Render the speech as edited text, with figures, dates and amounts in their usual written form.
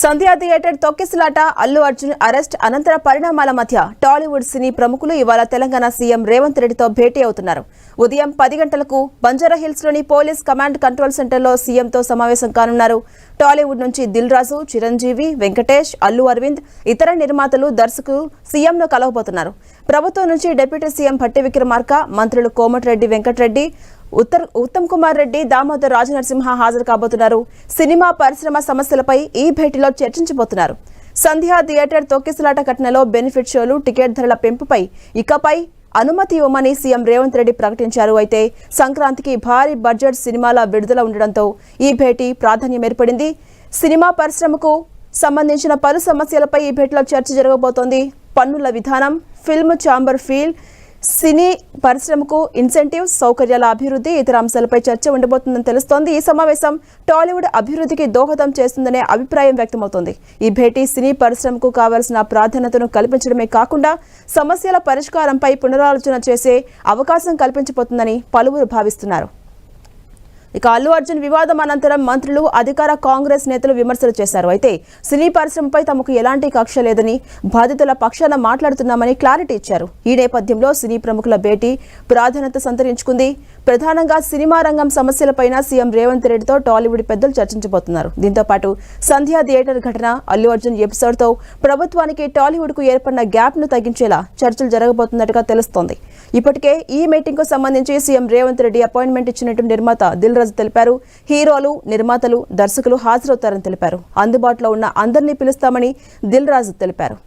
సంధ్యా theatre తొక్కిసలాట, Allu Arjun arrest అనంతర పరిణామాల మధ్య టాలీవుడ్ సినీ ప్రముఖులు ఇవాళ తెలంగాణ సీఎం రేవంత్ రెడ్డితో భేటీ అవుతున్నారు. ఉదయం 10 గంటలకు బంజారాహిల్స్లోని పోలీస్ కమాండ్ కంట్రోల్ సెంటర్లో సీఎంతో సమావేశం కానున్నారు. టాలీవుడ్ నుంచి దిల్ రాజు, చిరంజీవి, వెంకటేష్, అల్లు అరవింద్, ఇతర నిర్మాతలు, దర్శకులు సీఎంను కలవబోతున్నారు. ప్రభుత్వం నుంచి డిప్యూటీ సీఎం భట్టి విక్రమార్క, మంత్రులు కోమటిరెడ్డి వెంకటరెడ్డి, ఉత్తమ్ కుమార్ రెడ్డి, దామోదర్ రాజనరసింహ హాజరు కాబోతున్నారు. సినిమా పరిశ్రమ సమస్యలపై ఈ భేటీలో చర్చించబోతున్నారు. సంధ్యా థియేటర్ తొక్కిసలాట ఘటనలో బెనిఫిట్ షోలు, టికెట్ ధరల పెంపుపై ఇకపై అనుమతి ఇవ్వమని సీఎం రేవంత్ రెడ్డి ప్రకటించారు. అయితే సంక్రాంతికి భారీ బడ్జెట్ సినిమాల విడుదల ఉండడంతో ఈ భేటీ ప్రాధాన్యం ఏర్పడింది. సినిమా పరిశ్రమకు సంబంధించిన పలు సమస్యలపై ఈ భేటీలో చర్చ జరగబోతోంది. పన్నుల విధానం, ఫిల్మ్ ఛాంబర్ ఫీల్, సినీ పరిశ్రమకు ఇన్సెంటివ్స్, సౌకర్యాల అభివృద్ధి, ఇతర అంశాలపై చర్చ ఉండబోతుందని తెలుస్తోంది. ఈ సమావేశం టాలీవుడ్ అభివృద్ధికి దోహదం చేస్తుందనే అభిప్రాయం వ్యక్తమవుతోంది. ఈ భేటీ సినీ పరిశ్రమకు కావాల్సిన ప్రాధాన్యతను కల్పించడమే కాకుండా సమస్యల పరిష్కారంపై పునరాలోచన చేసే అవకాశం కల్పించబోతుందని పలువురు భావిస్తున్నారు. ఇక అల్లు అర్జున్ వివాదం అనంతరం మంత్రులు, అధికార కాంగ్రెస్ నేతలు విమర్శలు చేశారు. అయితే సినీ పరిశ్రమపై తమకు ఎలాంటి కక్ష లేదని, బాధితుల పక్షాన మాట్లాడుతున్నామని క్లారిటీ ఇచ్చారు. ఈ నేపథ్యంలో సినీ ప్రముఖుల భేటీ ప్రాధాన్యత సంతరించుకుంది. ప్రధానంగా సినిమా రంగం సమస్యలపైన సీఎం రేవంత్ రెడ్డితో టాలీవుడ్ పెద్దలు చర్చించబోతున్నారు. దీంతో పాటు సంధ్యా థియేటర్ ఘటన, అల్లు అర్జున్ ఎపిసోడ్తో ప్రభుత్వానికి టాలీవుడ్కు ఏర్పడిన గ్యాప్ను తగ్గించేలా చర్చలు జరగబోతున్నట్టుగా తెలుస్తోంది. ఇప్పటికే ఈ మీటింగ్కు సంబంధించి సీఎం రేవంత్ రెడ్డి అపాయింట్మెంట్ ఇచ్చినట్టు నిర్మాత దిల్ రాజు తెలిపారు. హీరోలు, నిర్మాతలు, దర్శకులు హాజరవుతారని తెలిపారు. అందుబాటులో ఉన్న అందరినీ పిలుస్తామని దిల్ రాజు తెలిపారు.